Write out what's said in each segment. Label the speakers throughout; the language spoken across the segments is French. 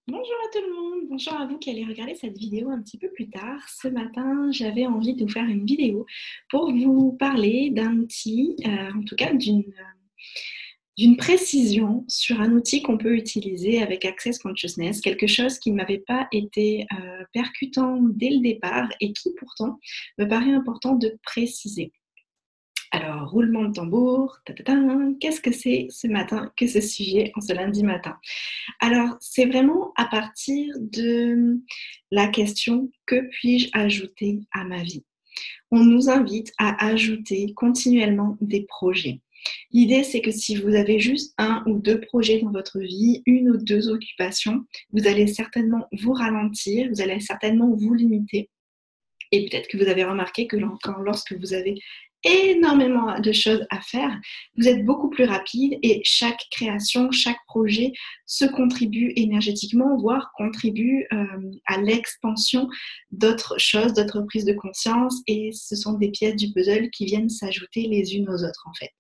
Speaker 1: Bonjour à tout le monde, bonjour à vous qui allez regarder cette vidéo un petit peu plus tard. Ce matin, j'avais envie de vous faire une vidéo pour vous parler d'un outil, en tout cas d'une précision sur un outil qu'on peut utiliser avec Access Consciousness, quelque chose qui ne m'avait pas été percutant dès le départ et qui pourtant me paraît important de préciser. Alors, roulement de tambour, qu'est-ce que c'est ce matin, que ce sujet en ce lundi matin? Alors, c'est vraiment à partir de la question: que puis-je ajouter à ma vie? On nous invite à ajouter continuellement des projets. L'idée, c'est que si vous avez juste un ou deux projets dans votre vie, une ou deux occupations, vous allez certainement vous ralentir, vous allez certainement vous limiter. Et peut-être que vous avez remarqué que lorsque vous avez énormément de choses à faire, vous êtes beaucoup plus rapide et chaque création, chaque projet se contribue énergétiquement, voire contribue à l'expansion d'autres choses, d'autres prises de conscience, et ce sont des pièces du puzzle qui viennent s'ajouter les unes aux autres en fait.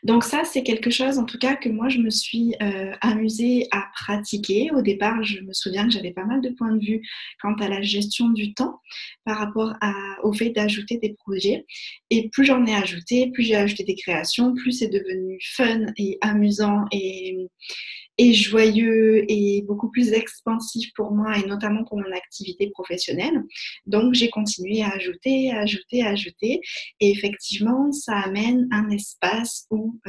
Speaker 1: Donc ça, c'est quelque chose en tout cas que moi je me suis amusée à pratiquer. Au départ, je me souviens que j'avais pas mal de points de vue quant à la gestion du temps par rapport au fait d'ajouter des projets. Et plus j'en ai ajouté, plus j'ai ajouté des créations, plus c'est devenu fun et amusant et joyeux et beaucoup plus expansif pour moi, et notamment pour mon activité professionnelle. Donc j'ai continué à ajouter, à ajouter, à ajouter, et effectivement ça amène un espace où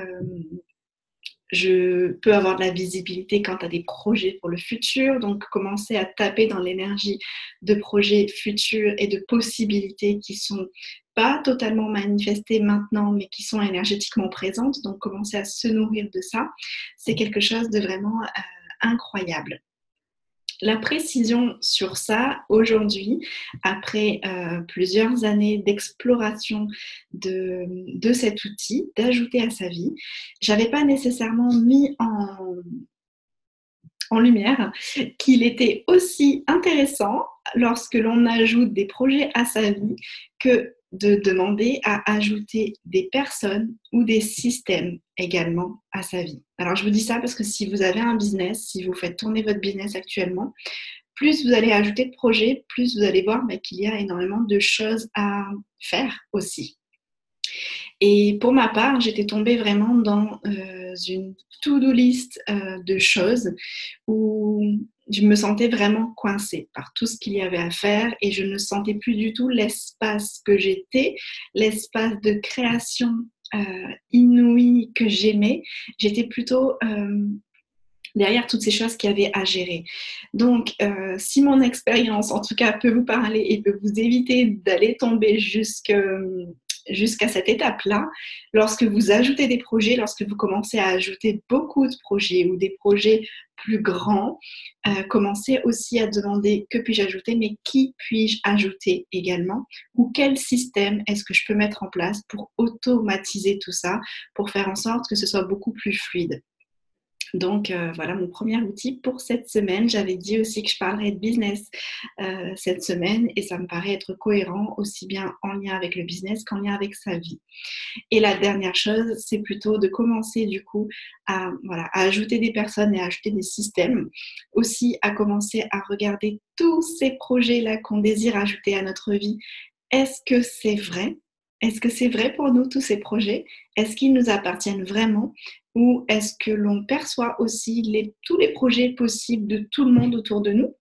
Speaker 1: je peux avoir de la visibilité quant à des projets pour le futur, donc commencer à taper dans l'énergie de projets futurs et de possibilités qui sont pas totalement manifestées maintenant, mais qui sont énergétiquement présentes, donc commencer à se nourrir de ça, c'est quelque chose de vraiment incroyable. La précision sur ça, aujourd'hui, après plusieurs années d'exploration de cet outil, d'ajouter à sa vie, j'avais pas nécessairement mis en lumière qu'il était aussi intéressant lorsque l'on ajoute des projets à sa vie que de demander à ajouter des personnes ou des systèmes également à sa vie. Alors je vous dis ça parce que si vous avez un business, si vous faites tourner votre business actuellement, plus vous allez ajouter de projets, plus vous allez voir qu'il y a énormément de choses à faire aussi. Et pour ma part, j'étais tombée vraiment dans une to-do list de choses où je me sentais vraiment coincée par tout ce qu'il y avait à faire, et je ne sentais plus du tout l'espace que j'étais, l'espace de création inouïe que j'aimais. J'étais plutôt derrière toutes ces choses qu'il y avait à gérer. Donc, si mon expérience, en tout cas, peut vous parler et peut vous éviter d'aller tomber jusqu'à cette étape-là, lorsque vous ajoutez des projets, lorsque vous commencez à ajouter beaucoup de projets ou des projets plus grands, commencez aussi à demander: que puis-je ajouter, mais qui puis-je ajouter également, ou quel système est-ce que je peux mettre en place pour automatiser tout ça, pour faire en sorte que ce soit beaucoup plus fluide. Donc voilà mon premier outil pour cette semaine. J'avais dit aussi que je parlerais de business cette semaine, et ça me paraît être cohérent aussi bien en lien avec le business qu'en lien avec sa vie. Et la dernière chose, c'est plutôt de commencer du coup à ajouter des personnes et à ajouter des systèmes. Aussi à commencer à regarder tous ces projets-là qu'on désire ajouter à notre vie. Est-ce que c'est vrai? Est-ce que c'est vrai pour nous, tous ces projets? Est-ce qu'ils nous appartiennent vraiment? Ou est-ce que l'on perçoit aussi tous les projets possibles de tout le monde autour de nous?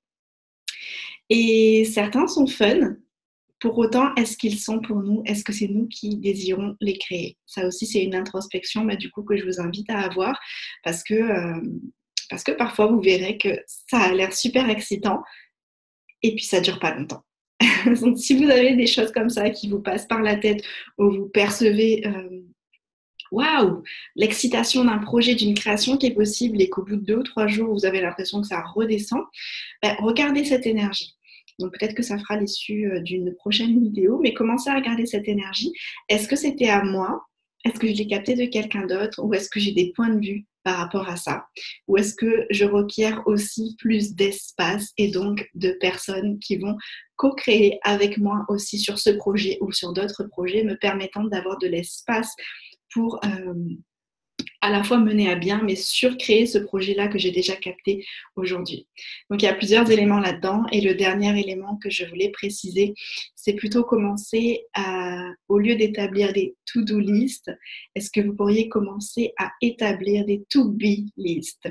Speaker 1: Et certains sont fun. Pour autant, est-ce qu'ils sont pour nous? Est-ce que c'est nous qui désirons les créer? Ça aussi, c'est une introspection du coup que je vous invite à avoir, parce que parfois, vous verrez que ça a l'air super excitant et puis ça dure pas longtemps. Donc, si vous avez des choses comme ça qui vous passent par la tête, où vous percevez waouh, l'excitation d'un projet, d'une création qui est possible, et qu'au bout de 2 ou 3 jours, vous avez l'impression que ça redescend, regardez cette énergie. Donc peut-être que ça fera l'issue d'une prochaine vidéo, mais commencez à regarder cette énergie. Est-ce que c'était à moi? Est-ce que je l'ai capté de quelqu'un d'autre? Ou est-ce que j'ai des points de vue par rapport à ça? Ou est-ce que je requiers aussi plus d'espace et donc de personnes qui vont co-créer avec moi aussi sur ce projet ou sur d'autres projets, me permettant d'avoir de l'espace pour à la fois mener à bien, mais surcréer ce projet-là que j'ai déjà capté aujourd'hui. Donc, il y a plusieurs éléments là-dedans. Et le dernier élément que je voulais préciser, c'est plutôt commencer à, au lieu d'établir des to-do list, est-ce que vous pourriez commencer à établir des to-be list?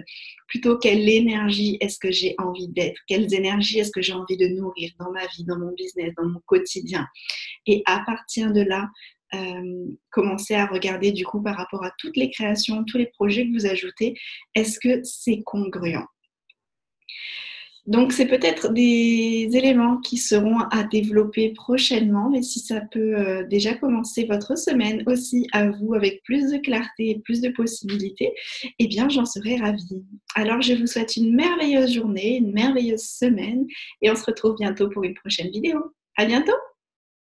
Speaker 1: Plutôt, quelle énergie est-ce que j'ai envie d'être? Quelles énergies est-ce que j'ai envie de nourrir dans ma vie, dans mon business, dans mon quotidien? Et à partir de là, commencer à regarder du coup par rapport à toutes les créations, tous les projets que vous ajoutez, est-ce que c'est congruent? Donc, c'est peut-être des éléments qui seront à développer prochainement, mais si ça peut déjà commencer votre semaine aussi à vous avec plus de clarté et plus de possibilités, eh bien, j'en serais ravie. Alors, je vous souhaite une merveilleuse journée, une merveilleuse semaine et on se retrouve bientôt pour une prochaine vidéo. À bientôt!